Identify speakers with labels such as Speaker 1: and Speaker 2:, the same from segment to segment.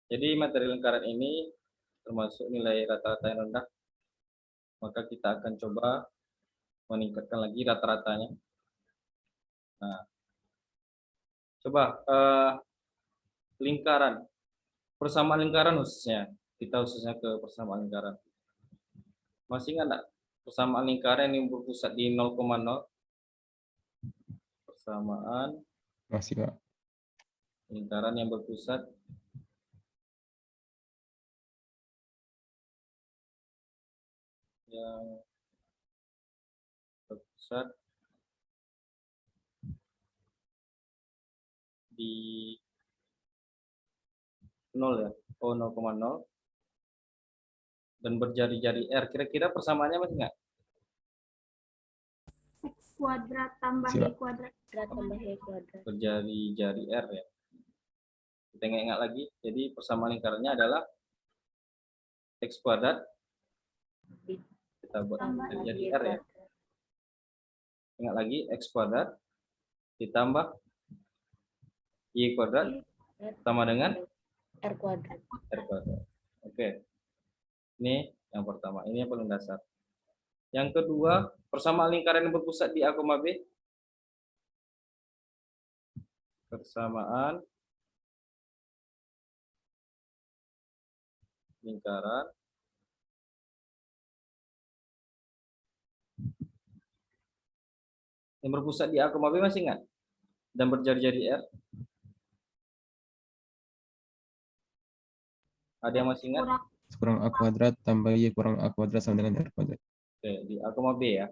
Speaker 1: Jadi materi lingkaran ini termasuk nilai rata-rata yang rendah, maka kita akan coba meningkatkan lagi rata-ratanya. Nah, coba lingkaran, persamaan lingkaran khususnya, kita khususnya ke persamaan lingkaran. Masih ingat enggak persamaan lingkaran yang berpusat di 0,0? Persamaan
Speaker 2: Masih, Pak.
Speaker 1: lingkaran yang berpusat di 0 ya, 0,0 dan berjari-jari R. Kira-kira persamaannya masih enggak?
Speaker 3: X kuadrat tambah Y kuadrat tambah Y kuadrat.
Speaker 1: Berjari-jari R ya. Kita ingat lagi, jadi persamaan lingkarannya adalah X kuadrat, kita buat jadi R ya. Ingat lagi, X kuadrat ditambah Y kuadrat sama dengan
Speaker 3: R kuadrat.
Speaker 1: R kuadrat. Oke. Ini yang pertama, ini yang paling dasar. Yang kedua, persamaan lingkaran yang berpusat di A, B. Persamaan lingkaran yang berpusat di A, B masih ingat? Dan berjari-jari R. Ada yang masih ingat?
Speaker 2: Kurang A kuadrat tambah Y kurang A kuadrat sama dengan R kuadrat.
Speaker 1: Oke, di A, B ya.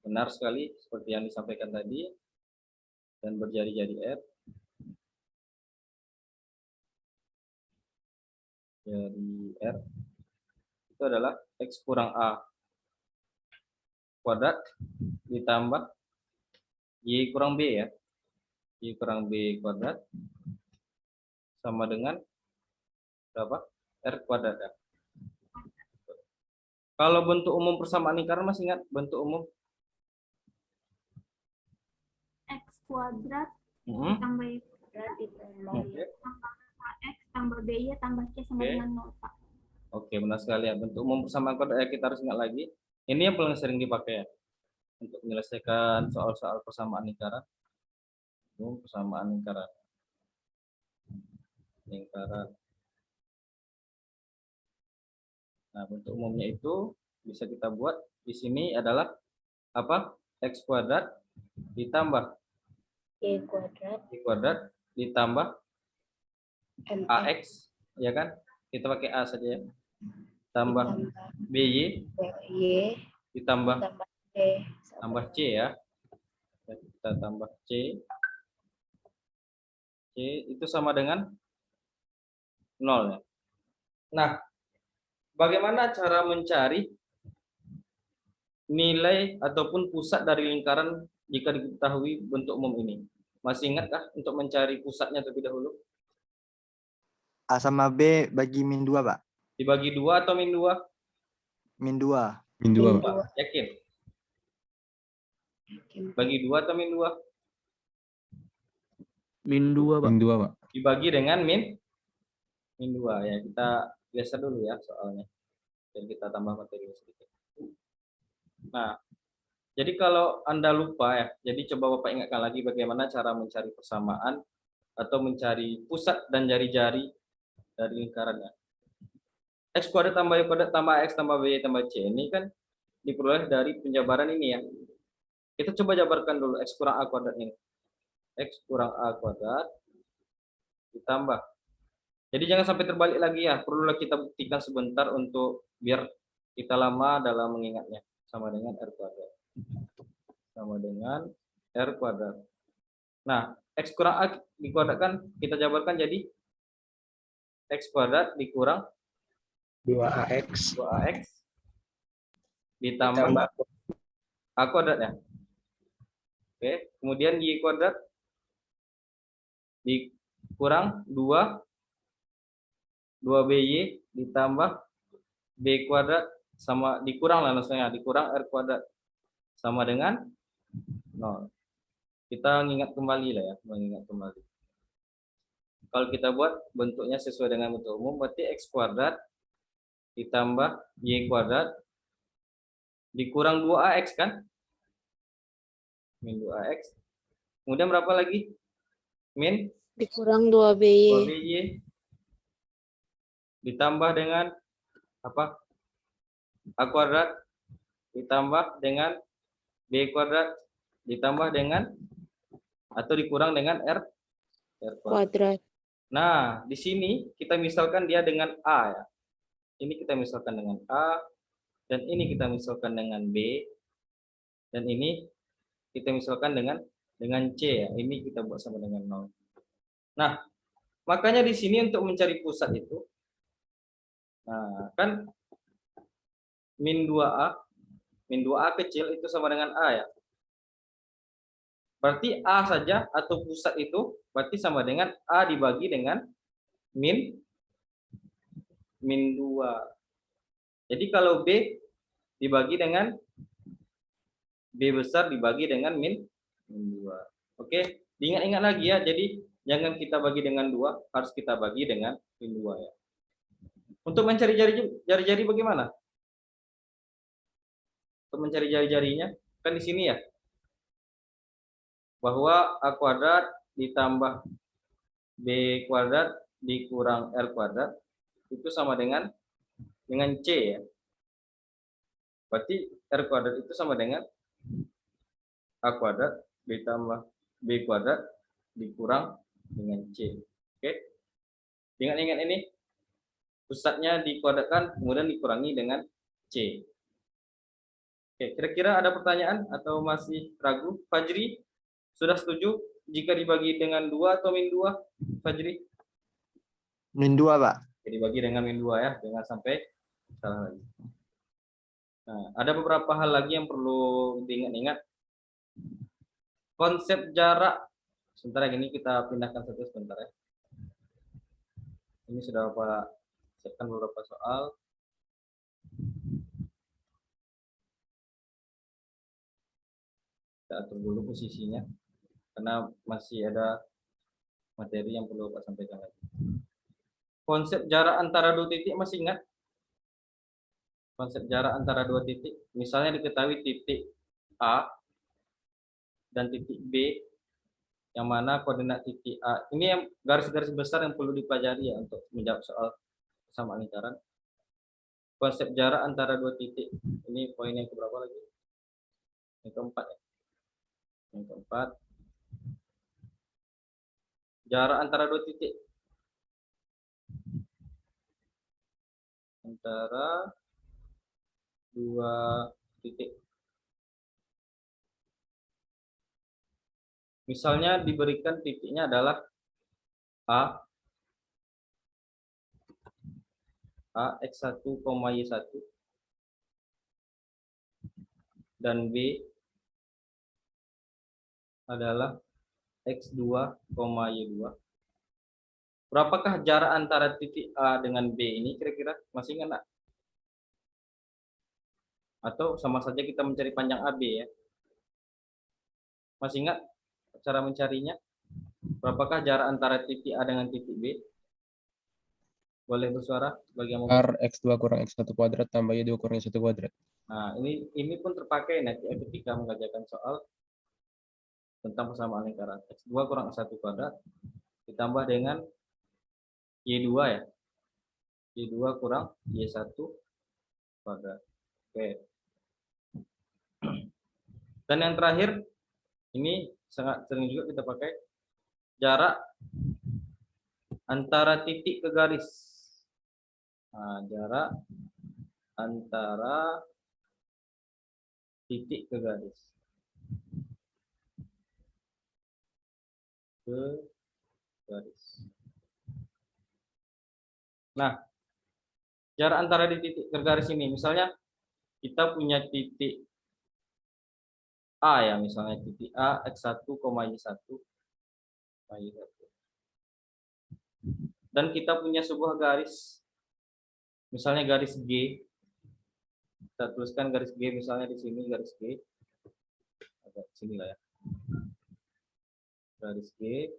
Speaker 1: Benar sekali seperti yang disampaikan tadi. Dan berjari-jari R. Jadi R itu adalah X kurang A kuadrat ditambah Y kurang B ya. Y kurang B kuadrat sama dengan berapa? R kuadrat ya. Kalau bentuk umum persamaan lingkaran masih ingat bentuk umum?
Speaker 3: X kuadrat tambah Y kuadrat ditambah X tambah BY tambah C sama dengan 0, Pak.
Speaker 1: Oke, benar sekali ya. Bentuk umum persamaan kuadrat kita harus ingat lagi. Ini yang paling sering dipakai ya untuk menyelesaikan soal-soal persamaan lingkaran. Persamaan lingkaran. Nah, bentuk umumnya itu bisa kita buat di sini adalah apa? X kuadrat ditambah
Speaker 3: Y kuadrat.
Speaker 1: Y kuadrat ditambah AX, ya kan? Kita pakai A saja ya. Tambah BY ditambah C ya. Kita tambah C. C itu sama dengan 0 ya. Nah, bagaimana cara mencari nilai ataupun pusat dari lingkaran jika diketahui bentuk umum ini? Masih ingatkah untuk mencari pusatnya terlebih dahulu?
Speaker 4: A sama B bagi min 2, Pak.
Speaker 1: Dibagi 2 atau min 2?
Speaker 4: Min 2.
Speaker 2: Min 2, Pak.
Speaker 1: Yakin? Bagi 2 atau min 2?
Speaker 5: Min 2, Pak.
Speaker 2: Min 2, Pak.
Speaker 1: Dibagi dengan min 2 ya. Kita biasa dulu ya soalnya. Dan kita tambah materi sedikit. Nah, jadi kalau Anda lupa ya, jadi coba Bapak ingatkan lagi bagaimana cara mencari persamaan atau mencari pusat dan jari-jari dari lingkarannya. X kuadrat tambah Y kuadrat tambah X tambah B tambah C ini kan diperoleh dari penjabaran ini ya. Kita coba jabarkan dulu X kurang A kuadrat ini. X kurang A kuadrat ditambah. Jadi jangan sampai terbalik lagi ya. Perlulah kita buktikan sebentar untuk biar kita lama dalam mengingatnya. Sama dengan R kuadrat. Sama dengan R kuadrat. Nah, X kurang A dikuadratkan, kita jabarkan jadi X kuadrat dikurang
Speaker 5: 2AX.
Speaker 1: 2AX ditambah A kuadrat ya. Oke, kemudian Y kuadrat dikurang 2BY ditambah B kuadrat sama dikurang lah langsungnya, dikurang R kuadrat sama dengan 0. Kita mengingat kembali lah ya, mengingat kembali. Kalau kita buat bentuknya sesuai dengan bentuk umum, berarti x kuadrat ditambah y kuadrat dikurang 2ax kan? Min 2ax. Kemudian berapa lagi? Min
Speaker 6: Dikurang 2BY.
Speaker 1: 2by ditambah dengan apa? A kuadrat ditambah dengan b kuadrat ditambah dengan atau dikurang dengan r kuadrat.
Speaker 6: Kuadrat.
Speaker 1: Nah, di sini kita misalkan dia dengan A ya. Ini kita misalkan dengan A, dan ini kita misalkan dengan B, dan ini kita misalkan dengan C ya. Ini kita buat sama dengan 0. Nah, makanya di sini untuk mencari pusat itu, nah kan min 2A kecil itu sama dengan A ya. Berarti A saja atau pusat itu berarti sama dengan A dibagi dengan min 2. Jadi kalau B dibagi dengan B besar dibagi dengan min 2. Oke, diingat-ingat lagi ya. Jadi jangan kita bagi dengan 2, harus kita bagi dengan min 2 ya. Untuk mencari jari-jari bagaimana? Untuk mencari jari-jarinya kan di sini ya. Bahwa A kuadrat ditambah B kuadrat dikurang R kuadrat itu sama dengan C ya. Berarti R kuadrat itu sama dengan A kuadrat ditambah B kuadrat dikurang dengan C. Oke. Ingat-ingat ini. Pusatnya dikuadratkan kemudian dikurangi dengan C. Oke, kira-kira ada pertanyaan atau masih ragu? Fajri, sudah setuju jika dibagi dengan 2 atau min 2? Fajri?
Speaker 4: Min 2, Pak.
Speaker 1: Jadi dibagi dengan min 2 ya, jangan sampai salah lagi. Nah, ada beberapa hal lagi yang perlu diingat-ingat. Konsep jarak. Sebentar ini kita pindahkan satu sebentar ya. Ini sudah Bapak siapkan beberapa soal. Kita atur dulu posisinya karena masih ada materi yang perlu Pak sampaikan lagi. Konsep jarak antara dua titik masih ingat? Konsep jarak antara dua titik, misalnya diketahui titik A dan titik B, yang mana koordinat titik A. Ini yang garis-garis besar yang perlu dipelajari ya untuk menjawab soal persamaan lingkaran. Konsep jarak antara dua titik. Ini poin yang keberapa lagi? Yang keempat ya. Yang keempat. Jarak antara dua titik. Antara dua titik. Misalnya diberikan titiknya adalah A x1, y1 dan B adalah x2, y2. Berapakah jarak antara titik A dengan B ini kira-kira? Masih ingat enggak? Atau sama saja kita mencari panjang AB ya? Masih ingat cara mencarinya? Berapakah jarak antara titik A dengan titik B? Boleh bersuara bagi yang mau.
Speaker 2: R x2 kurang x1 kuadrat tambah y2 kurang y1 kuadrat.
Speaker 1: Nah, ini pun terpakai nanti ketika mengerjakan soal tentang persamaan lingkaran. X2 kurang x1 kuadrat ditambah dengan Y2 ya. Y2 kurang Y1 kuadrat. Oke. Dan yang terakhir, ini sangat sering juga kita pakai jarak antara titik ke garis. Nah, jarak antara titik ke garis. Ke garis. Nah, jarak antara di titik ke garis ini, misalnya kita punya titik A ya, misalnya titik A x1, y1, y1. Dan kita punya sebuah garis, misalnya garis G. Kita tuliskan garis G misalnya di sini garis G. Agak sini lah ya. Garis G.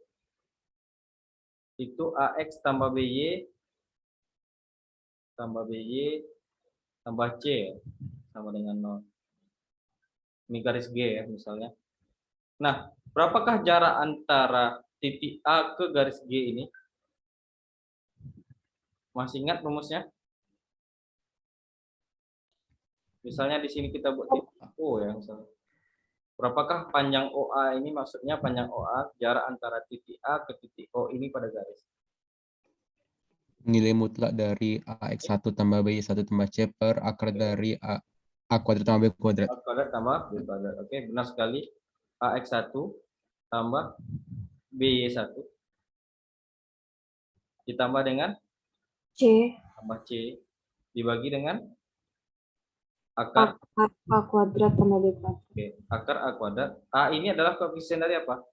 Speaker 1: itu AX tambah BY tambah C ya, sama dengan 0. Ini garis G ya misalnya. Nah, berapakah jarak antara titik A ke garis G ini? Masih ingat rumusnya? Misalnya di sini kita buat titik O ya misalnya. Berapakah panjang OA ini? Maksudnya panjang OA jarak antara titik A ke titik O ini pada garis.
Speaker 2: Nilai mutlak dari AX1 tambah BY1 tambah C per akar dari A kuadrat tambah B kuadrat.
Speaker 1: A kuadrat tambah B kuadrat. Oke, benar sekali. AX1 tambah BY1 ditambah dengan
Speaker 6: C
Speaker 1: tambah C dibagi dengan akar.
Speaker 6: A kuadrat tambah B kuadrat.
Speaker 1: Oke, akar A kuadrat. A ini adalah koefisien dari apa?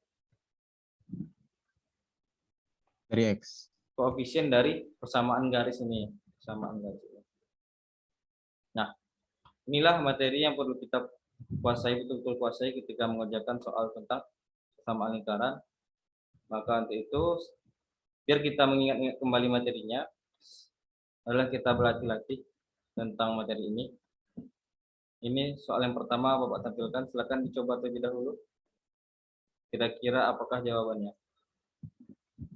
Speaker 2: Dari X.
Speaker 1: Koefisien dari persamaan garis ini. Persamaan garis ini. Nah, inilah materi yang perlu kita kuasai, betul-betul kuasai ketika mengerjakan soal tentang persamaan lingkaran. Maka untuk itu, biar kita mengingat-ingat kembali materinya, adalah kita berlatih-latih tentang materi ini. Ini soal yang pertama Bapak tampilkan, silakan dicoba terlebih dahulu. Kira-kira apakah jawabannya?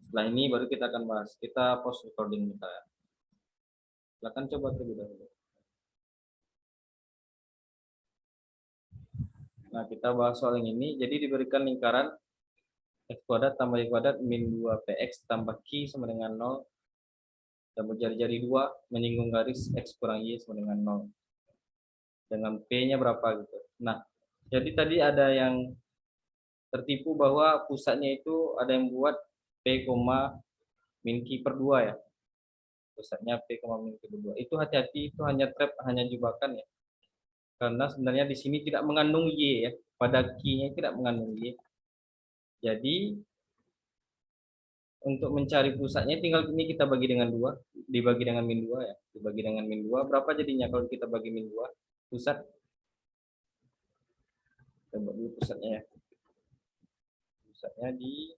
Speaker 1: Setelah ini baru kita akan bahas. Kita pause recording kita ya. Silakan coba terlebih dahulu. Nah, kita bahas soal yang ini. Jadi diberikan lingkaran X kuadrat tambah Y kuadrat min 2PX tambah Q sama dengan 0. Dan berjari-jari 2 menyinggung garis X kurang Y sama dengan 0. Dengan P-nya berapa gitu. Nah, jadi tadi ada yang tertipu bahwa pusatnya itu ada yang buat P, min Q per 2 ya. Pusatnya P, min Q per 2. Itu hati-hati, itu hanya trap, hanya jebakan ya. Karena sebenarnya di sini tidak mengandung Y ya. Pada Q-nya tidak mengandung Y. Jadi untuk mencari pusatnya tinggal ini kita bagi dengan 2, dibagi dengan min 2 ya. Dibagi dengan min 2, berapa jadinya kalau kita bagi min 2? Pusat. Kita buat dulu pusatnya ya. Pusatnya di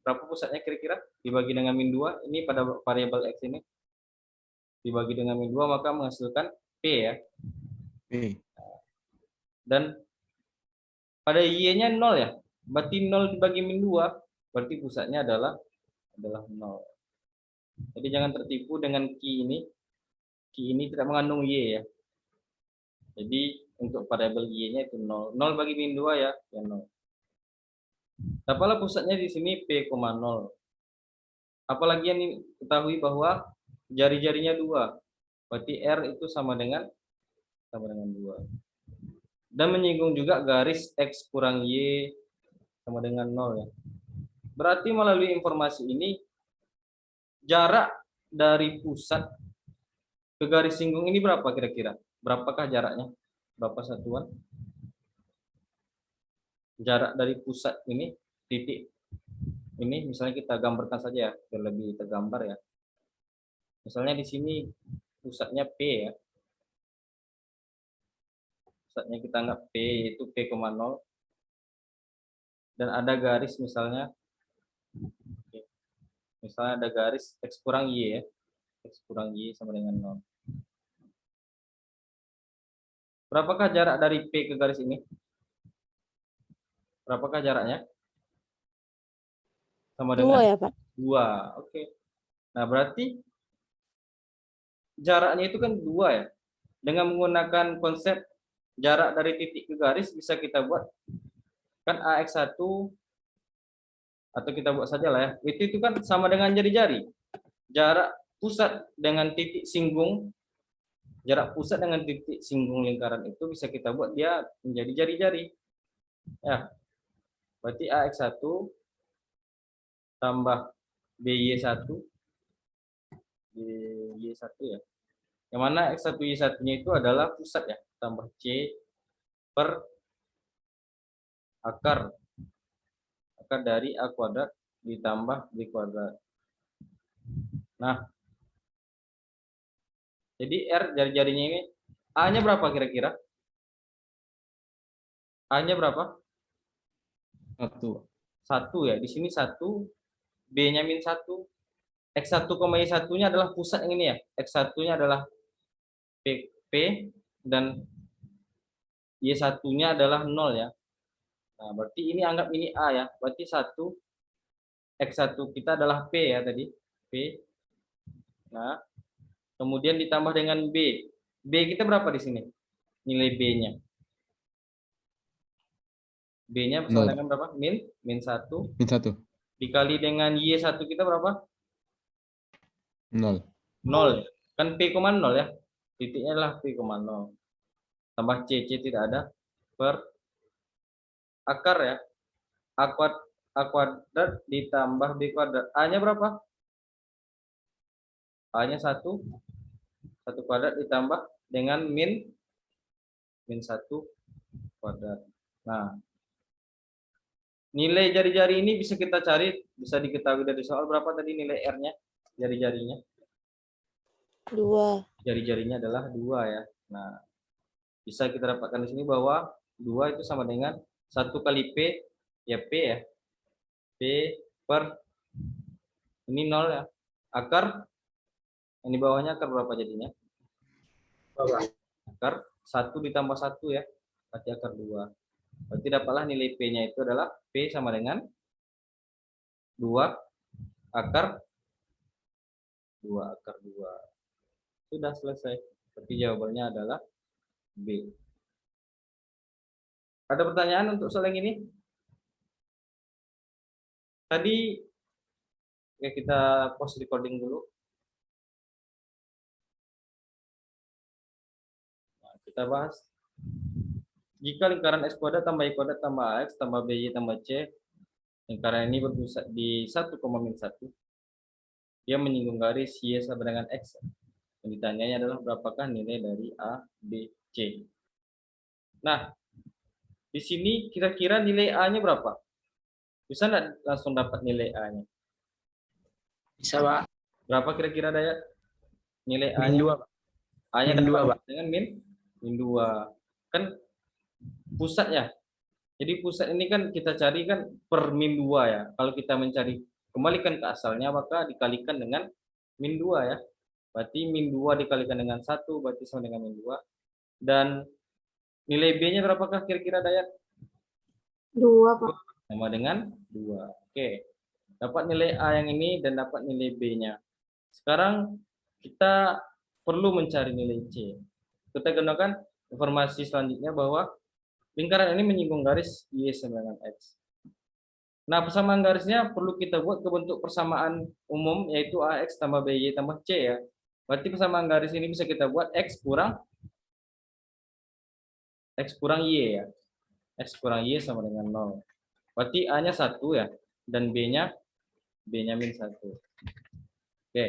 Speaker 1: berapa pusatnya kira-kira? Dibagi dengan min 2, ini pada variabel X ini. Dibagi dengan min 2 maka menghasilkan P ya.
Speaker 2: P.
Speaker 1: Dan pada Y-nya 0 ya. Berarti 0 dibagi min 2, berarti pusatnya adalah 0. Jadi jangan tertipu dengan Q ini. Q ini tidak mengandung Y ya. Jadi untuk variabel Y-nya itu 0. 0 bagi min 2 ya, 0. Dapatlah pusatnya di sini P, 0. Apalagi yang diketahui bahwa jari-jarinya 2. Berarti R itu sama dengan 2. Dan menyinggung juga garis X kurang Y sama dengan 0 ya. Berarti melalui informasi ini jarak dari pusat ke garis singgung ini berapa kira-kira? Berapakah jaraknya? Berapa satuan? Jarak dari pusat ini, titik ini, misalnya kita gambarkan saja ya, biar lebih tergambar ya. Misalnya di sini pusatnya P ya. Pusatnya kita anggap P, itu P, 0. Dan ada garis misalnya. Misalnya ada garis X kurang Y ya. X kurang Y sama dengan 0. Berapakah jarak dari P ke garis ini? Berapakah jaraknya? Sama dengan
Speaker 6: 2 ya, Pak?
Speaker 1: 2. Oke. Nah, berarti jaraknya itu kan 2 ya. Dengan menggunakan konsep jarak dari titik ke garis bisa kita buat kan AX1 atau kita buat saja lah ya. Itu kan sama dengan jari-jari. Jarak pusat dengan titik singgung, jarak pusat dengan titik singgung lingkaran itu bisa kita buat dia menjadi jari-jari. Ya. Berarti AX1 tambah BY1 Y1 ya. Yang mana X1 Y1-nya itu adalah pusat ya, tambah C per akar dari A kuadrat ditambah B kuadrat. Nah, jadi R jari-jarinya ini A-nya berapa kira-kira? A-nya berapa?
Speaker 2: 1.
Speaker 1: 1 ya. Di sini 1, B-nya min 1. X1, Y1-nya adalah pusat yang ini ya. X1-nya adalah P dan Y1-nya adalah 0 ya. Nah, berarti ini anggap ini A ya. Berarti 1 X1 kita adalah P ya tadi. P. Nah, kemudian ditambah dengan B. B kita berapa di sini? Nilai B-nya. B-nya bersama
Speaker 2: 0.
Speaker 1: dengan berapa? Min 1.
Speaker 2: Min 1.
Speaker 1: Dikali dengan Y1 kita berapa?
Speaker 2: 0.
Speaker 1: 0. Kan P, 0 ya. Titiknya adalah P, 0. Tambah C tidak ada. Per akar ya. A kuadrat ditambah B kuadrat. A-nya berapa? A-nya 1. 1 kuadrat ditambah dengan min 1 kuadrat. Nah, nilai jari-jari ini bisa kita cari, bisa diketahui dari soal. Berapa tadi nilai R-nya? Jari-jarinya.
Speaker 6: 2.
Speaker 1: Jari-jarinya adalah 2 ya. Nah, bisa kita dapatkan di sini bahwa 2 itu sama dengan 1 kali P, ya P ya. P per, ini 0 ya. Akar, yang di bawahnya akar berapa jadinya? Akar 1 ditambah 1 ya. Berarti akar 2. Berarti dapatlah nilai P-nya itu adalah P sama dengan 2 akar 2. Sudah selesai. Berarti jawabannya adalah B. Ada pertanyaan untuk soal yang ini? Tadi ya kita pause recording dulu. Nah, kita bahas. Jika lingkaran X kuadrat tambah Y kuadrat tambah AX tambah BY tambah C, lingkaran ini berpusat di 1, min 1. Dia menyinggung garis Y sama dengan X. Yang ditanyanya adalah berapakah nilai dari A, B, C. Nah, di sini kira-kira nilai A-nya berapa? Bisa nggak langsung dapat nilai A-nya?
Speaker 5: Bisa, Pak.
Speaker 1: Berapa kira-kira Dayat? Nilai
Speaker 5: Min
Speaker 1: A-nya?
Speaker 5: 2, Pak.
Speaker 1: A-nya
Speaker 5: Min 2,
Speaker 1: dapat
Speaker 5: Pak.
Speaker 1: dengan min 2. Kan pusat ya. Jadi pusat ini kan kita cari kan per min 2 ya. Kalau kita mencari kembalikan ke asalnya maka dikalikan dengan min 2 ya. Berarti min 2 dikalikan dengan 1 berarti sama dengan min 2. Dan nilai B-nya berapakah kira-kira Dayat?
Speaker 6: 2, Pak.
Speaker 1: Sama dengan 2. Oke. Dapat nilai A yang ini dan dapat nilai B-nya. Sekarang kita perlu mencari nilai C. Kita gunakan informasi selanjutnya bahwa lingkaran ini menyinggung garis Y sama dengan X. Nah, persamaan garisnya perlu kita buat ke bentuk persamaan umum yaitu AX tambah BY tambah C ya. Berarti persamaan garis ini bisa kita buat X kurang Y ya. X kurang Y sama dengan 0. Berarti A-nya 1 ya dan B-nya min 1. Oke.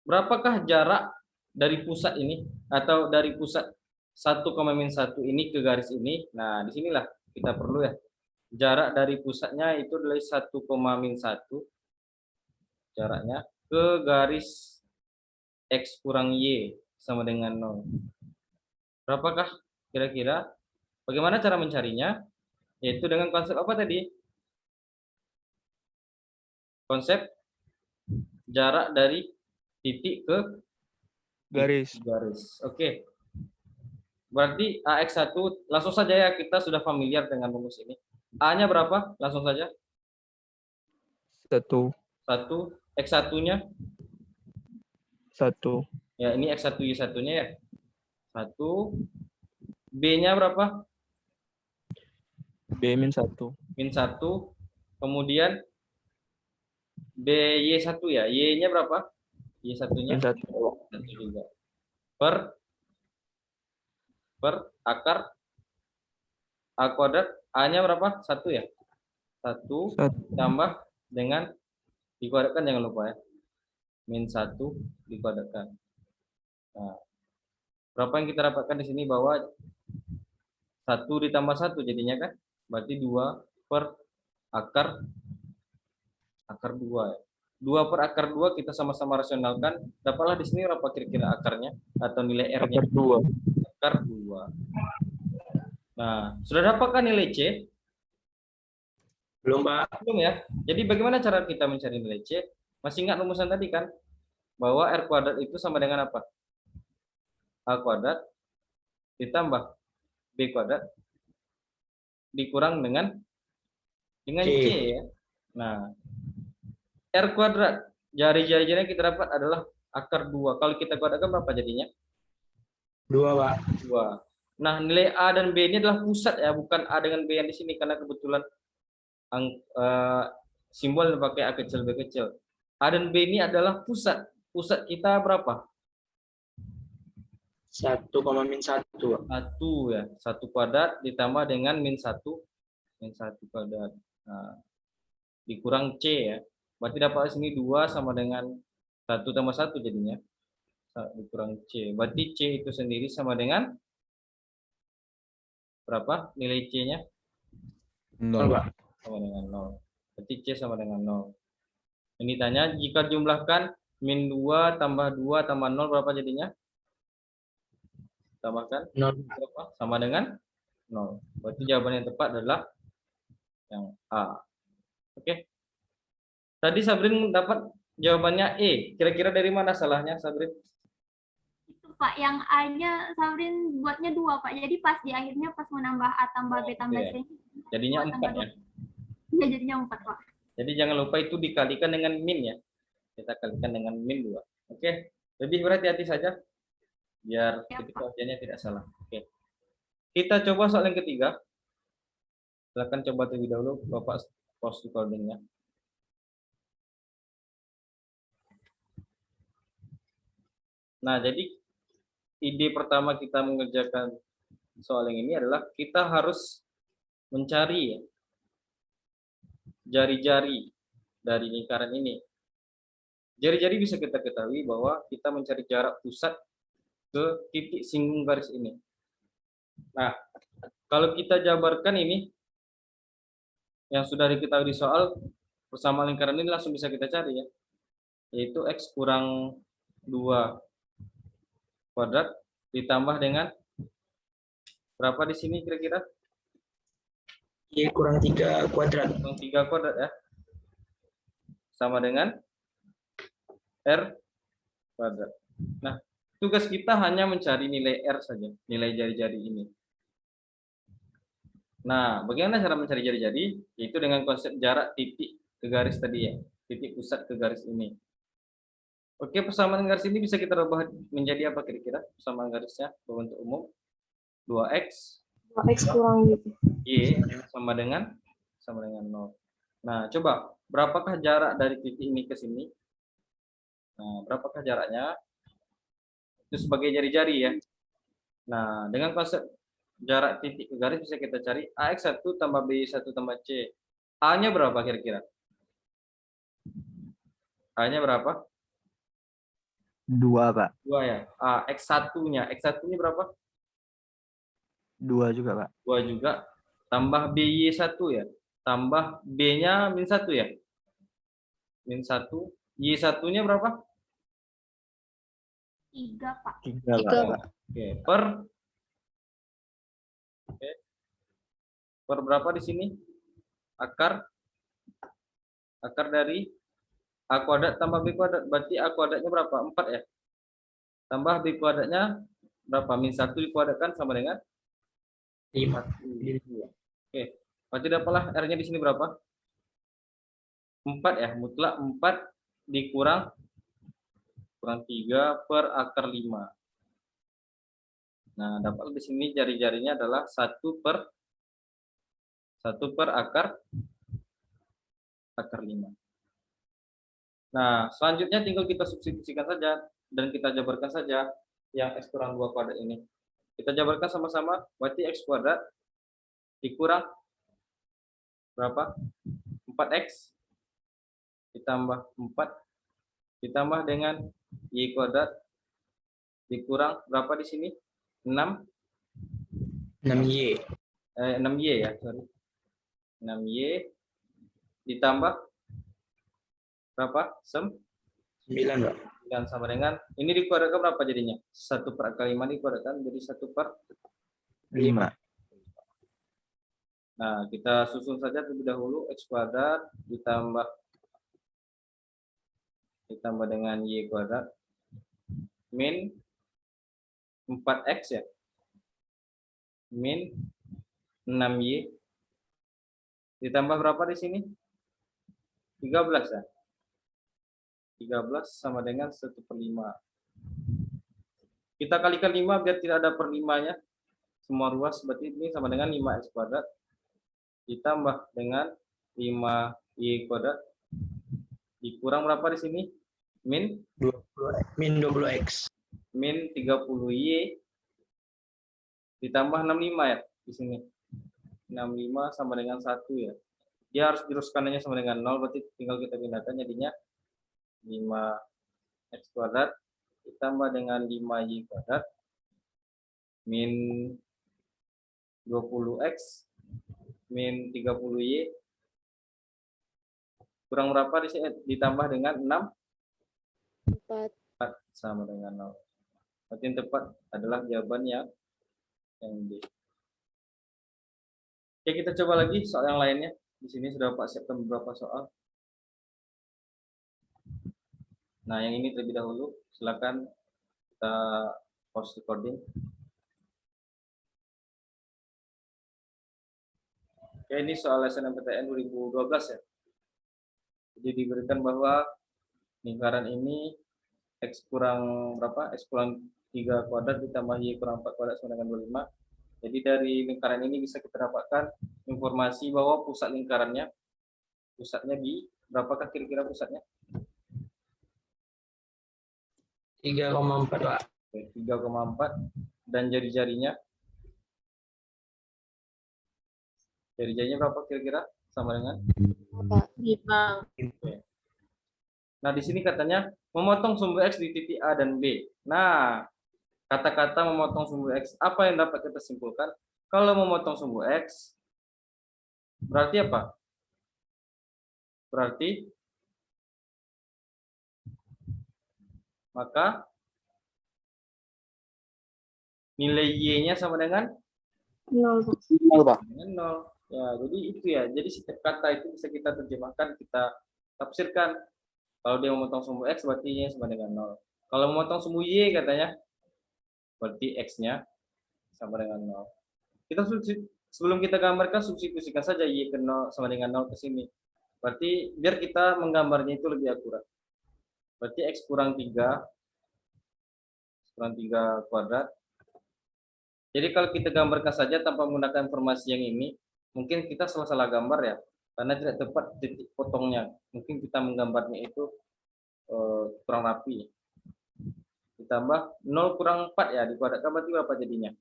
Speaker 1: Berapakah jarak dari pusat ini atau dari pusat 1, min 1 ini ke garis ini? Nah, disinilah kita perlu ya. Jarak dari pusatnya itu adalah 1, min 1 jaraknya ke garis X kurang Y sama dengan 0. Berapakah kira-kira? Bagaimana cara mencarinya? Yaitu dengan konsep apa tadi? Konsep jarak dari titik ke
Speaker 5: Garis.
Speaker 1: Oke. Berarti AX1 langsung saja ya, kita sudah familiar dengan rumus ini. A-nya berapa? Langsung saja.
Speaker 5: 1.
Speaker 1: 1. X1-nya?
Speaker 5: 1.
Speaker 1: Ya, ini X1 Y1-nya ya. 1. B-nya berapa?
Speaker 5: B min 1.
Speaker 1: Min 1. Kemudian BY1 ya. Y-nya berapa? Y1-nya?
Speaker 5: Min 1.
Speaker 1: 1 juga. Per akar A kuadrat. A-nya berapa? 1 ya? 1 tambah dengan dikuadratkan, jangan lupa ya. Min 1 dikuadratkan. Nah, berapa yang kita dapatkan di sini bahwa 1 ditambah 1 jadinya kan? Berarti 2 per akar 2 ya. 2 per akar 2 kita sama-sama rasionalkan. Dapatlah di sini berapa kira-kira akarnya atau nilai R-nya?
Speaker 5: Akar 2.
Speaker 1: Akar 2. Nah, sudah dapatkah nilai C?
Speaker 5: Belum, Pak.
Speaker 1: Belum ya. Jadi bagaimana cara kita mencari nilai C? Masih ingat rumusan tadi kan? Bahwa R kuadrat itu sama dengan apa? A kuadrat ditambah B kuadrat dikurang dengan C ya. Nah, R kuadrat jari-jarinya kita dapat adalah akar 2. Kalau kita kuadratkan berapa jadinya?
Speaker 5: 2, Pak.
Speaker 1: 2. Nah, nilai A dan B ini adalah pusat ya, bukan A dengan B yang di sini karena kebetulan simbol yang pakai A kecil B kecil. A dan B ini adalah pusat. Pusat kita berapa?
Speaker 5: 1,-1, Pak.
Speaker 1: 1 ya. 1 kuadrat ditambah dengan -1 kuadrat. Nah, dikurang C ya. Berarti dapat sini 2 sama dengan 1 tambah 1 jadinya. Dikurang C. Berarti C itu sendiri sama dengan berapa nilai C-nya?
Speaker 2: 0, Pak.
Speaker 1: Sama dengan 0. Berarti C sama dengan 0. Ini tanya, jika jumlahkan -2 tambah 2 tambah 0 berapa jadinya? Tambahkan
Speaker 5: 0.
Speaker 1: berapa? Sama dengan 0. Berarti jawaban yang tepat adalah yang A. Oke. Tadi Sabrin dapat jawabannya E. Kira-kira dari mana salahnya, Sabrin?
Speaker 3: Itu Pak, yang A-nya Sabrin buatnya 2 Pak. Jadi pas di akhirnya pas menambah A tambah B tambah C.
Speaker 1: Jadinya 4 ya.
Speaker 3: Iya, jadinya 4 Pak.
Speaker 1: Jadi jangan lupa itu dikalikan dengan min ya. Kita kalikan dengan min 2. Oke. Lebih berhati-hati saja biar
Speaker 3: Ya,
Speaker 1: ketika ujiannya tidak salah. Oke. Kita coba soal yang ketiga. Silakan coba terlebih dahulu Bapak pause recording-nya. Nah, jadi ide pertama kita mengerjakan soal yang ini adalah kita harus mencari jari-jari dari lingkaran ini. Jari-jari bisa kita ketahui bahwa kita mencari jarak pusat ke titik singgung garis ini. Nah, kalau kita jabarkan ini, yang sudah diketahui di soal, persamaan lingkaran ini langsung bisa kita cari ya. Yaitu X kurang 2 kuadrat ditambah dengan berapa di sini kira-kira?
Speaker 5: Y kurang 3 kuadrat.
Speaker 1: Kurang 3 kuadrat ya. Sama dengan R kuadrat. Nah, tugas kita hanya mencari nilai R saja, nilai jari-jari ini. Nah, bagaimana cara mencari jari-jari? Yaitu dengan konsep jarak titik ke garis tadi ya, titik pusat ke garis ini. Oke, persamaan garis ini bisa kita rubah menjadi apa kira-kira? Persamaan garisnya berbentuk umum 2x
Speaker 6: 2x kurang gitu.
Speaker 1: y sama dengan 0. Nah, coba berapakah jarak dari titik ini ke sini? Nah, berapakah jaraknya? Itu sebagai jari-jari ya. Nah, dengan konsep jarak titik ke garis bisa kita cari AX1 tambah BY1 tambah C. A-nya berapa kira-kira? A-nya berapa?
Speaker 4: 2, Pak.
Speaker 1: 2 ya. X1-nya. X1-nya berapa?
Speaker 4: 2 juga, Pak.
Speaker 1: 2 juga. Tambah BY1 ya. Tambah B-nya -1 ya. -1. Y1-nya berapa?
Speaker 3: 3 Pak.
Speaker 4: 3, Pak.
Speaker 1: Oke, per berapa di sini? Akar dari A kuadrat tambah B kuadrat. Berarti A kuadratnya berapa? 4 ya. Tambah B kuadratnya berapa? -1 dikuadratkan sama dengan
Speaker 5: 5.
Speaker 1: Oke. Berarti dapatlah R-nya di sini berapa? 4 ya. Mutlak 4 dikurang 3 per akar 5. Nah, dapat di sini jari-jarinya adalah 1 per akar 5. Nah, selanjutnya tinggal kita substitusikan saja dan kita jabarkan saja yang X kurang 2 kuadrat ini. Kita jabarkan sama-sama, berarti X kuadrat dikurang berapa? 4X ditambah 4 ditambah dengan Y kuadrat dikurang berapa di sini?
Speaker 5: 6Y.
Speaker 1: 6Y ya, sorry. 6Y ditambah berapa?
Speaker 5: 9, Pak.
Speaker 1: Dan sama dengan ini dikuadratkan berapa jadinya? 1 per akar 5 dikuadratkan jadi 1 per
Speaker 4: 5.
Speaker 1: Nah, kita susun saja terlebih dahulu x kuadrat ditambah dengan y kuadrat min 4x ya. Min 6y ditambah berapa di sini? 13 ya. 13 sama dengan 1/5. Kita kalikan 5 biar tidak ada per 5-nya. Semua ruas berarti ini sama dengan 5x kuadrat ditambah dengan 5y kuadrat dikurang berapa di sini? Min
Speaker 5: 20x.
Speaker 1: min 30y ditambah 65 ya di sini. 65 sama dengan 1 ya. Dia harus diruskannya sama dengan 0, berarti tinggal kita pindahkan jadinya 5x kuadrat ditambah dengan 5y kuadrat min 20x min 30y kurang berapa di sini ditambah dengan 6
Speaker 6: 4.
Speaker 1: sama dengan 0. Berarti yang tepat adalah jawaban yang D. Oke, kita coba lagi soal yang lainnya. Di sini sudah Pak siapkan beberapa soal. Nah, yang ini terlebih dahulu. Silakan kita pause recording. Oke, ini soal SNMPTN 2012 ya. Jadi diberikan bahwa lingkaran ini x kurang berapa? X kurang 3 kuadrat ditambah y kurang 4 kuadrat sama dengan 25. Jadi dari lingkaran ini bisa kita dapatkan informasi bahwa pusat lingkarannya, pusatnya di berapakah kira-kira pusatnya?
Speaker 5: 3,4 Pak.
Speaker 1: 3,4 dan jari-jarinya? Jari-jarinya berapa kira-kira? Sama dengan?
Speaker 6: 5.
Speaker 1: Nah, di sini katanya memotong sumbu X di titik A dan B. Nah, kata-kata memotong sumbu X, apa yang dapat kita simpulkan? Kalau memotong sumbu X, berarti apa? Berarti, maka nilai Y-nya sama dengan?
Speaker 6: 0.
Speaker 1: Dengan 0. Ya, jadi itu ya. Jadi setiap kata itu bisa kita terjemahkan, kita tafsirkan. Kalau dia memotong sumbu X, berarti Y-nya sama dengan 0. Kalau memotong sumbu Y katanya, berarti X-nya sama dengan 0. Kita sebelum kita gambarkan, substitusikan saja Y ke 0 sama dengan 0 ke sini. Berarti biar kita menggambarnya itu lebih akurat. Berarti X kurang 3 kuadrat. Jadi kalau kita gambarkan saja tanpa menggunakan informasi yang ini, mungkin kita salah-salah gambar ya. Karena tidak tepat titik potongnya. Mungkin kita menggambarnya itu kurang rapi. Ditambah 0 kurang 4 ya, dikuadratkan berarti berapa jadinya?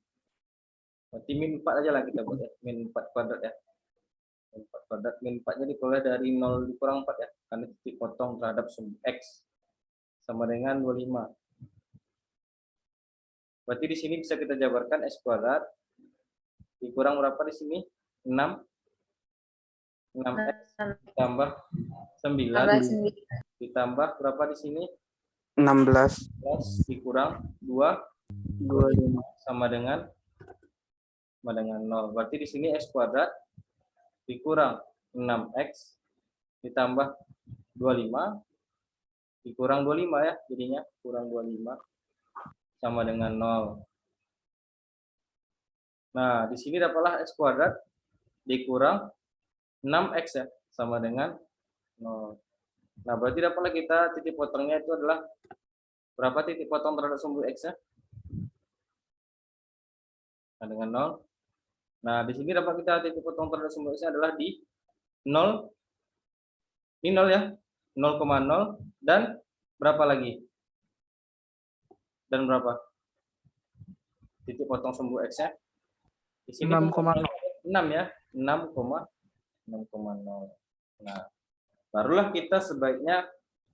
Speaker 1: Berarti min 4 aja lah kita buat ya, min 4 kuadrat ya. Min 4 kuadrat, min 4-nya diperoleh dari 0 dikurang 4 ya, karena titik potong terhadap sumbu X sama dengan 25. Berarti di sini bisa kita jabarkan X kuadrat dikurang berapa di sini? 6. 6X ditambah 9 ditambah berapa di sini?
Speaker 4: 16
Speaker 1: dikurang 25 sama dengan 0. Berarti di sini X kuadrat dikurang 6X ditambah 25 dikurang 25 ya, jadinya kurang 25 sama dengan 0. Nah, di sini dapatlah X kuadrat dikurang 6X ya, sama dengan 0. Nah, berarti dapatlah kita titik potongnya itu adalah berapa titik potong terhadap sumbu X-nya? Nah, dengan 0. Nah, di sini dapat kita titik potong terhadap sumbu X-nya adalah di 0. Ini 0 ya. 0,0 dan berapa lagi? Dan berapa? Titik potong sumbu X-nya? Di sini 6 ya. 6,0. Nah, barulah kita sebaiknya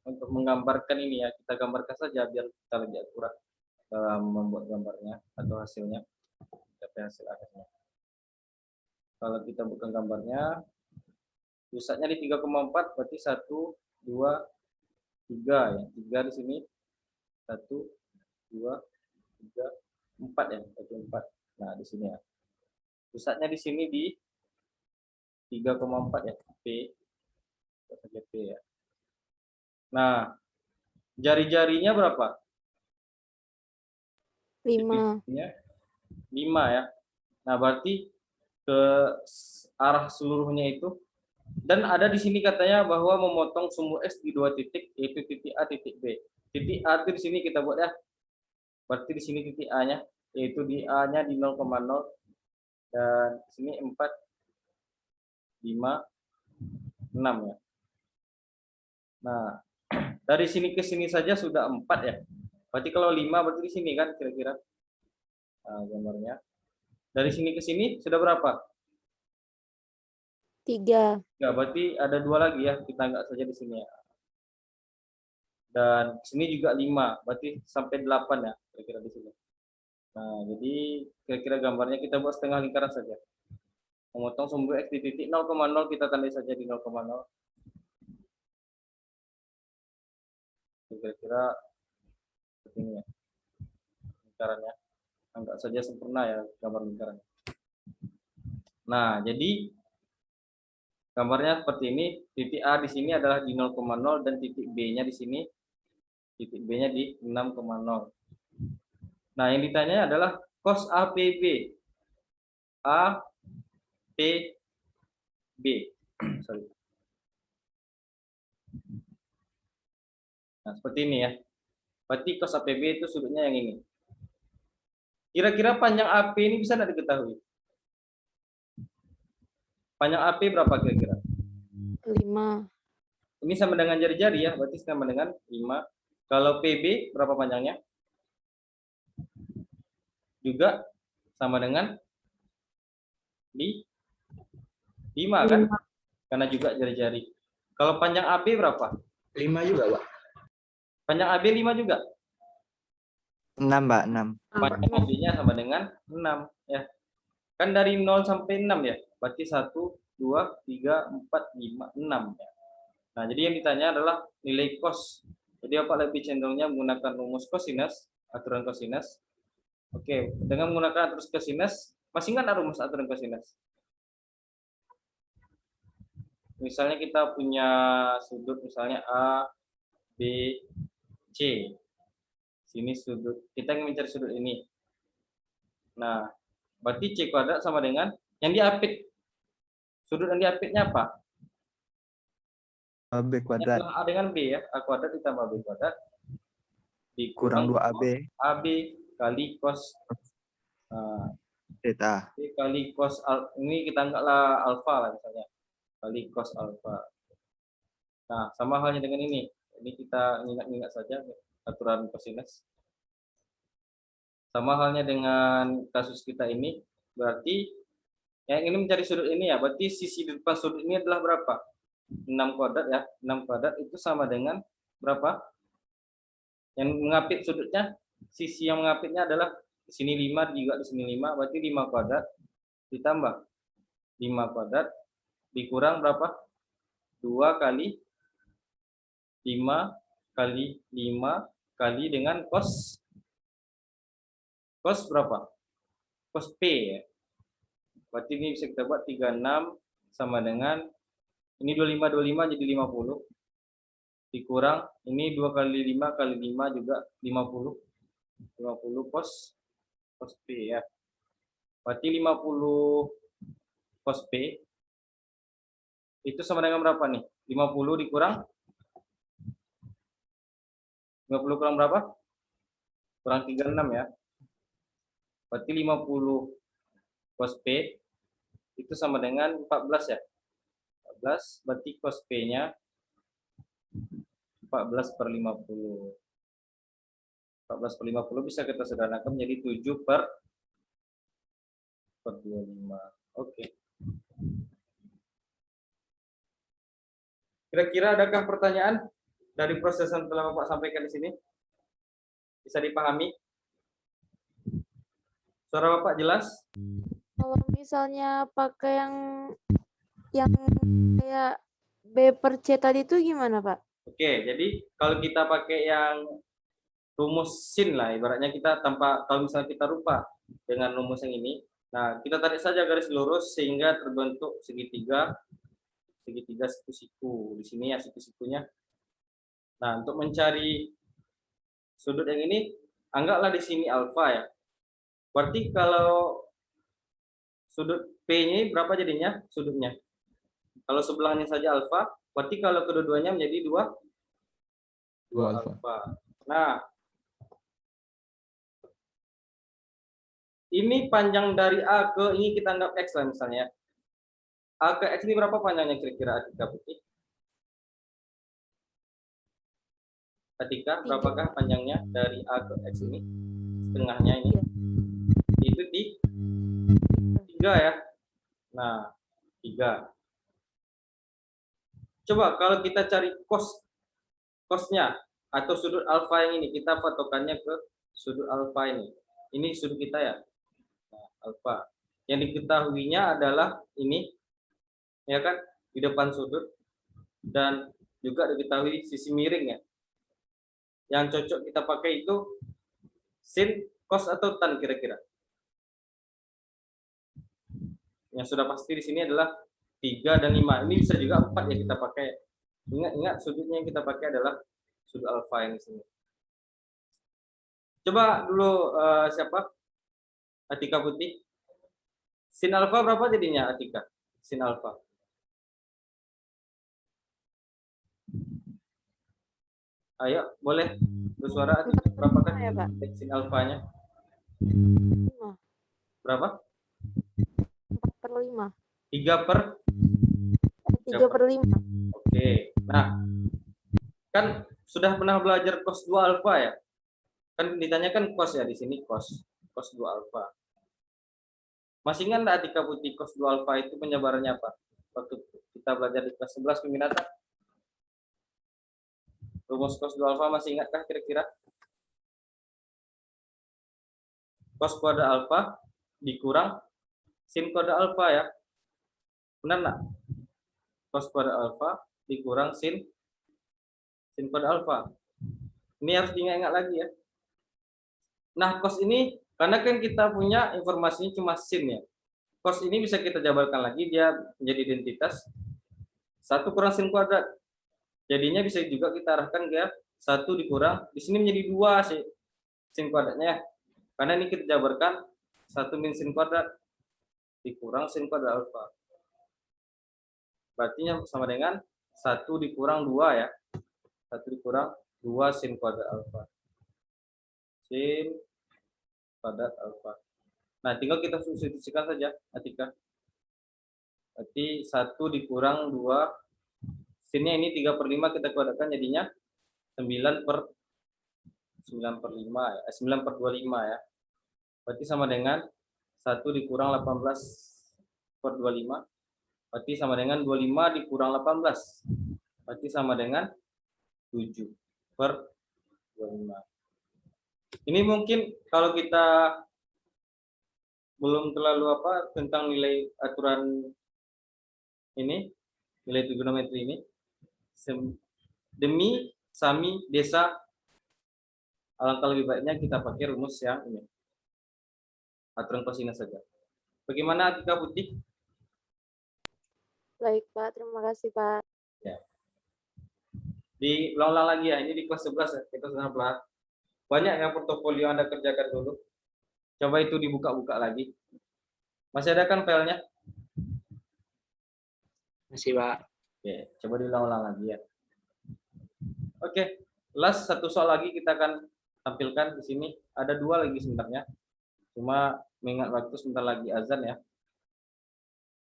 Speaker 1: untuk menggambarkan ini ya, kita gambarkan saja biar kita lebih akurat dalam membuat gambarnya atau hasilnya, dapat hasil akhirnya. Kalau kita bukan gambarnya, pusatnya di 3,4 berarti 1, 2, 3 ya. 3 di sini. 1, 2, 3, 4 ya. 1, 4. Nah, di sini ya. Pusatnya di sini di 3,4 ya, P. Saja P ya. Nah, jari-jarinya berapa?
Speaker 6: 5.
Speaker 1: 5 ya. Nah, berarti ke arah seluruhnya itu. Dan ada di sini katanya bahwa memotong sumbu X di 2 titik, yaitu titik A, titik B. Titik A itu di sini kita buat ya. Berarti di sini titik A-nya, yaitu di A-nya di 0,0 dan di sini 4, 5, 6 ya. Nah, dari sini ke sini saja sudah 4 ya. Berarti kalau 5 berarti di sini kan kira-kira. Nah, gambarnya. Dari sini ke sini sudah berapa?
Speaker 6: 3.
Speaker 1: Ya, berarti ada 2 lagi ya. Kita anggap saja di sini ya. Dan sini juga 5, berarti sampai 8 ya kira-kira di sini. Nah, jadi kira-kira gambarnya kita buat setengah lingkaran saja. Memotong sumbu X di titik 0,0 kita tandai saja di 0,0. Kira-kira seperti ini ya lingkarannya. Anggap saja sempurna ya gambar lingkaran. Nah, jadi gambarnya seperti ini. Titik A di sini adalah di 0,0 dan titik B-nya di sini. Titik B-nya di 6,0. Nah, yang ditanya adalah cos APB. APB. Sorry. Nah, seperti ini ya. Berarti cos APB itu sudutnya yang ini. Kira-kira panjang AP ini bisa tidak diketahui? Panjang AP berapa kira-kira?
Speaker 6: 5.
Speaker 1: Ini sama dengan jari-jari ya, berarti sama dengan 5. Kalau PB berapa panjangnya? Juga sama dengan 5 kan? Karena juga jari-jari. Kalau panjang AB berapa?
Speaker 5: 5 juga, Pak.
Speaker 1: Panjang AB 5 juga?
Speaker 4: 6, Mbak, 6.
Speaker 1: Panjang AB-nya sama dengan 6 ya. Kan dari 0 sampai 6 ya. Berarti 1, 2, 3, 4, 5, 6 ya. Nah, jadi yang ditanya adalah nilai cos. Jadi Bapak lebih cenderungnya menggunakan rumus cosinus, aturan cosinus. Oke, dengan menggunakan aturan cosinus, masih ingat rumus aturan cosinus? Misalnya kita punya sudut misalnya A, B, C. Sini sudut, kita ingin mencari sudut ini. Nah, berarti C kuadrat sama dengan yang diapit. Sudut yang diapitnya apa?
Speaker 4: B kuadrat
Speaker 1: A dengan B ya, A kuadrat ditambah B kuadrat.
Speaker 4: kurang 2AB
Speaker 1: AB kali cos
Speaker 4: theta.
Speaker 1: B kali cos ini kita anggaplah alfa lah misalnya. Kali cos alfa. Nah, sama halnya dengan ini. Ini kita ingat-ingat saja aturan cosinus. Sama halnya dengan kasus kita ini, berarti yang ini mencari sudut ini ya, berarti sisi depan sudut ini adalah berapa? 6 kuadrat ya. 6 kuadrat itu sama dengan berapa? Yang mengapit sudutnya, sisi yang mengapitnya adalah di sini 5 juga di sini 5, berarti 5 kuadrat ditambah 5 kuadrat dikurang berapa? 2 kali 5 kali 5 kali dengan cos berapa? Cos P ya. Berarti ini bisa kita buat 36 sama dengan ini 25 jadi 50 dikurang ini 2 kali 5 kali 5 juga 50 cos P ya. Berarti 50 cos P itu sama dengan berapa nih? 50 dikurang 50 kurang berapa? Kurang 36 ya. Berarti 50 cos P itu sama dengan 14 ya. 14 berarti cos P-nya 14/50. 14/50 bisa kita sederhanakan menjadi 7/25. Oke. Kira-kira adakah pertanyaan dari proses yang telah Bapak sampaikan di sini? Bisa dipahami? Suara Bapak jelas?
Speaker 6: Kalau misalnya pakai yang kayak B per C tadi itu gimana, Pak?
Speaker 1: Oke, jadi kalau kita pakai yang rumus sin lah, ibaratnya kita tanpa, kalau misalnya kita lupa dengan rumus yang ini, Nah, kita tarik saja garis lurus sehingga terbentuk segitiga siku-siku. Di sini ya siku-sikunya. Nah, untuk mencari sudut yang ini, anggaplah di sini alfa ya. Berarti kalau sudut P-nya berapa jadinya sudutnya? Kalau sebelahnya saja alfa, berarti kalau kedua-duanya menjadi 2
Speaker 2: 2 alfa.
Speaker 1: alfa. Nah, ini panjang dari A ke ini kita anggap X lah misalnya. A ke X ini berapa panjangnya kira-kira Atika Putih? Atika, berapakah panjangnya dari A ke X ini? Setengahnya ini. Itu di 3 ya. Nah, 3. Coba kalau kita cari cosnya atau sudut alfa yang ini, kita patokannya ke sudut alfa ini. Ini sudut kita ya. Nah, alfa. Yang diketahuinya adalah ini, ya kan, di depan sudut dan juga diketahui sisi miring ya. Yang cocok kita pakai itu sin, cos atau tan kira-kira. Yang sudah pasti di sini adalah 3 dan 5. Ini bisa juga 4 ya kita pakai. Ingat sudutnya yang kita pakai adalah sudut alfa yang di sini. Coba dulu siapa? Atika Putih. Sin alfa berapa jadinya Atika? Sin alfa. Ayo, boleh bersuara Atika. Berapakah
Speaker 6: ya, Pak?
Speaker 1: sin alfanya?
Speaker 6: 5.
Speaker 1: Berapa?
Speaker 6: 4/5.
Speaker 1: 3 per
Speaker 6: 3/5.
Speaker 1: Oke. Nah, kan sudah pernah belajar cos 2 alfa ya? Kan ditanyakan cos ya di sini cos 2 alfa. Masih ingat enggak Atika Putih cos 2 alfa itu penyebarannya apa? Waktu kita belajar di kelas 11 peminatan. Rumus cos 2 alfa masih ingatkah kira-kira? Cos kuadrat alfa dikurang sin kuadrat alfa ya. Benar enggak? Cos kuadrat alfa dikurang sin kuadrat alfa. Ini harus diingat-ingat lagi ya. Nah, cos ini karena kan kita punya informasinya cuma sin ya. Cos ini bisa kita jabarkan lagi, dia menjadi identitas 1 kurang sin kuadrat. Jadinya bisa juga kita arahkan ke 1 dikurang, di sini menjadi 2 sih sin kuadratnya. Karena ini kita jabarkan 1 min sin kuadrat dikurang sin kuadrat alfa. Berarti sama dengan 1 dikurang 2 ya. 1 dikurang 2 sin kuadrat alfa. Sin kuadrat alfa. Nah, tinggal kita substitusikan saja, Atika. Berarti 1 dikurang 2, sinnya ini 3/5 kita kuadratkan jadinya 9/5 ya, 9/25 ya. Berarti sama dengan 1 dikurang 18/25, berarti sama dengan 25 dikurang 18, berarti sama dengan 7/25. Ini mungkin kalau kita belum terlalu tentang nilai aturan ini, nilai trigonometri ini, demi sami desa, alangkah lebih baiknya kita pakai rumus yang ini, aturan kosinus saja. Bagaimana Atika Putih?
Speaker 6: Baik, Pak. Terima kasih, Pak.
Speaker 1: Ya. Diulang-ulang lagi ya, ini di kelas 11 ya, kita sudah belajar. Banyak yang portofolio Anda kerjakan dulu. Coba itu dibuka-buka lagi. Masih ada kan filenya?
Speaker 5: Masih, Pak.
Speaker 1: Oke, coba diulang-ulang lagi ya. Oke, last satu soal lagi kita akan tampilkan di sini. Ada 2 lagi sebenarnya. Cuma mengingat waktu sebentar lagi azan ya.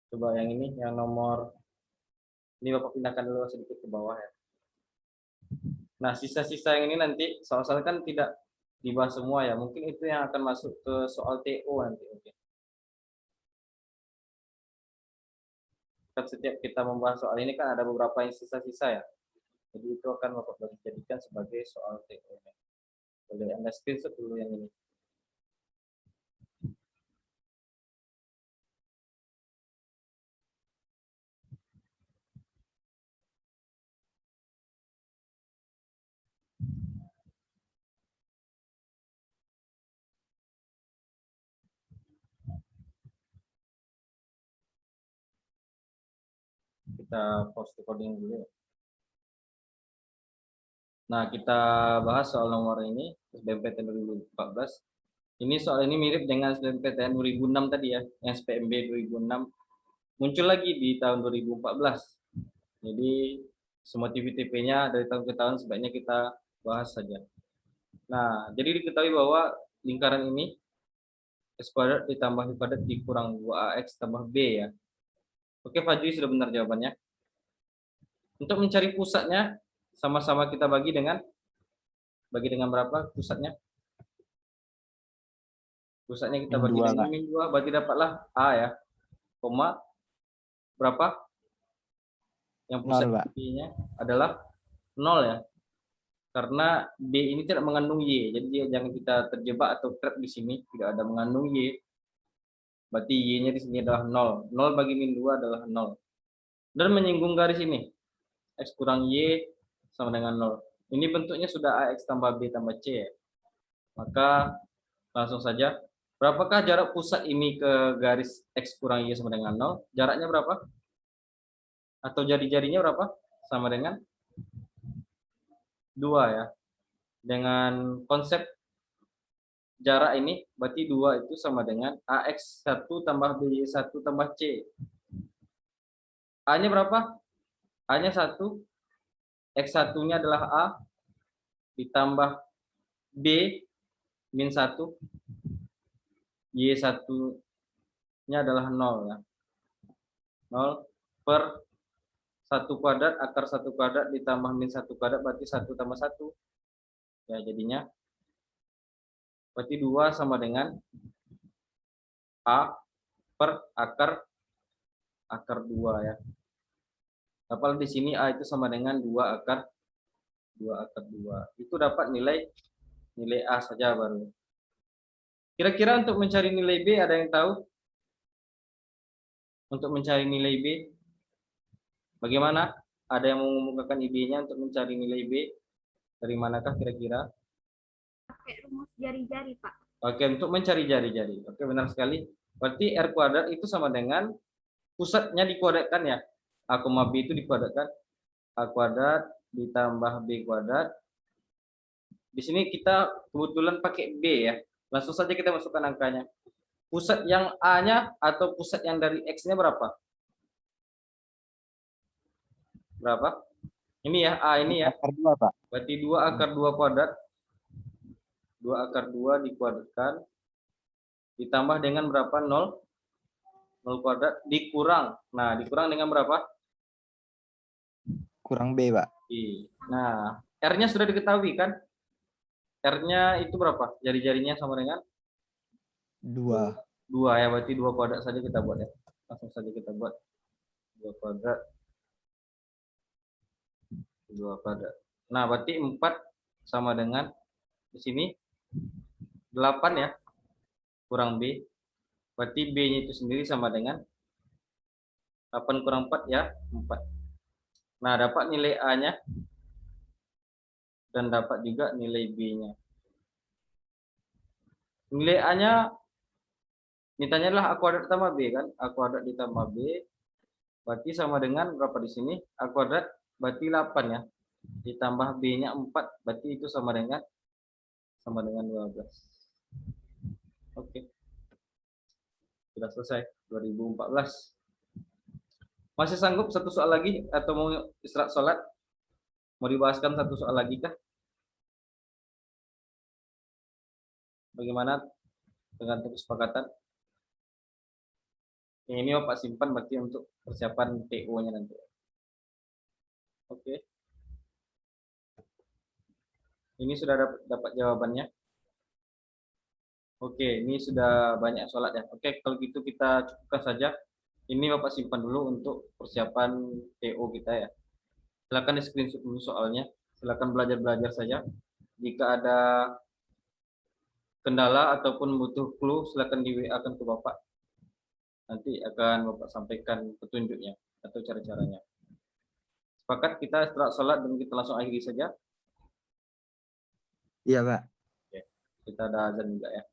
Speaker 1: Coba yang ini, yang nomor ini Bapak pindahkan dulu sedikit ke bawah ya. Nah, sisa-sisa yang ini nanti soal-soal kan tidak dibahas semua ya. Mungkin itu yang akan masuk ke soal TO nanti mungkin. Kan setiap kita membahas soal ini kan ada beberapa yang sisa-sisa ya. Jadi itu akan Bapak jadikan sebagai soal TO. Boleh Anda screenshot dulu yang ini. Kita pause recording dulu. Nah, kita bahas soal nomor ini, SBMPTN 2014. Ini soal ini mirip dengan SBMPTN 2006 tadi ya, yang SPMB 2006 muncul lagi di tahun 2014. Jadi semua TP-TP-nya dari tahun ke tahun sebaiknya kita bahas saja. Nah, jadi diketahui bahwa lingkaran ini X kuadrat ditambah Y kuadrat dikurang 2AX tambah B ya. Oke, Fajri sudah benar jawabannya. Untuk mencari pusatnya, sama-sama kita bagi dengan berapa pusatnya? Pusatnya kita bagi
Speaker 4: Min 2,
Speaker 1: dengan
Speaker 4: Kak.
Speaker 1: min 2, berarti dapatlah A ya. Koma berapa? Yang pusat
Speaker 4: 0, Pak.
Speaker 1: B-nya adalah 0 ya. Karena B ini tidak mengandung Y, jadi dia jangan kita terjebak atau trap di sini, tidak ada mengandung Y. Berarti Y-nya di sini adalah 0. 0 bagi min 2 adalah 0. Dan menyinggung garis ini. X kurang Y sama dengan 0. Ini bentuknya sudah AX tambah B tambah C ya. Maka langsung saja. Berapakah jarak pusat ini ke garis X kurang Y sama dengan 0? Jaraknya berapa? Atau jari-jarinya berapa? Sama dengan 2 ya. Dengan konsep jarak ini, berarti 2 itu sama dengan AX1 tambah BY1 tambah C. A-nya berapa? A-nya 1. X1-nya adalah A. Ditambah B min 1. Y1-nya adalah 0 ya. 0 per 1 kuadrat akar 1 kuadrat ditambah min 1 kuadrat berarti 1 tambah 1. Ya, jadinya berarti 2 sama dengan A per akar 2 ya. Dapat di sini A itu sama dengan 2 akar 2. Itu dapat nilai A saja baru. Kira-kira untuk mencari nilai B ada yang tahu? Untuk mencari nilai B bagaimana? Ada yang mengumumkan ide-nya untuk mencari nilai B? Dari manakah kira-kira?
Speaker 3: Pakai rumus jari-jari, Pak.
Speaker 1: Oke, untuk mencari jari-jari. Oke, benar sekali. Berarti R kuadrat itu sama dengan pusatnya dikuadratkan ya. A, B itu dikuadratkan. A kuadrat ditambah B kuadrat. Di sini kita kebetulan pakai B ya. Langsung saja kita masukkan angkanya. Pusat yang A-nya atau pusat yang dari X-nya berapa? Berapa? Ini ya, A ini ya.
Speaker 4: Akar 2, Pak.
Speaker 1: Berarti 2 akar 2 kuadrat. 2 akar 2 dikuadratkan. Ditambah dengan berapa? 0. 0 kuadrat dikurang. Nah, dikurang dengan berapa?
Speaker 4: Kurang B, Pak.
Speaker 1: Nah, R-nya sudah diketahui kan? R-nya itu berapa? Jari-jarinya sama dengan
Speaker 4: 2.
Speaker 1: 2 ya, berarti 2 kuadrat saja kita buat ya. Langsung saja kita buat 2 kuadrat. 2 kuadrat. Nah, berarti 4 sama dengan di sini 8 ya. Kurang B. Berarti B-nya itu sendiri sama dengan 8 kurang 4 ya, 4. Nah, dapat nilai A-nya dan dapat juga nilai B-nya. Nilai A-nya mintanya adalah A kuadrat tambah B kan? A kuadrat ditambah B berarti sama dengan berapa di sini? A kuadrat berarti 8 ya. Ditambah B-nya 4 berarti itu sama dengan 12. Oke. Sudah selesai 2014. Masih sanggup satu soal lagi atau mau istirahat sholat? Mau dibahaskan satu soal lagi kah? Bagaimana dengan kesepakatan? Yang ini Bapak simpan berarti untuk persiapan TO-nya nanti. Oke. Ini sudah dapat jawabannya. Oke, ini sudah banyak sholat ya. Oke, kalau gitu kita cukupkan saja. Ini Bapak simpan dulu untuk persiapan TO kita ya. Silakan di screenshot dulu soalnya. Silakan belajar-belajar saja. Jika ada kendala ataupun butuh clue, silakan di WA-kan ke Bapak. Nanti akan Bapak sampaikan petunjuknya atau cara-caranya. Sepakat kita setelah sholat dan kita langsung akhiri saja.
Speaker 4: Iya, Pak.
Speaker 1: Oke. Kita ada azan juga ya.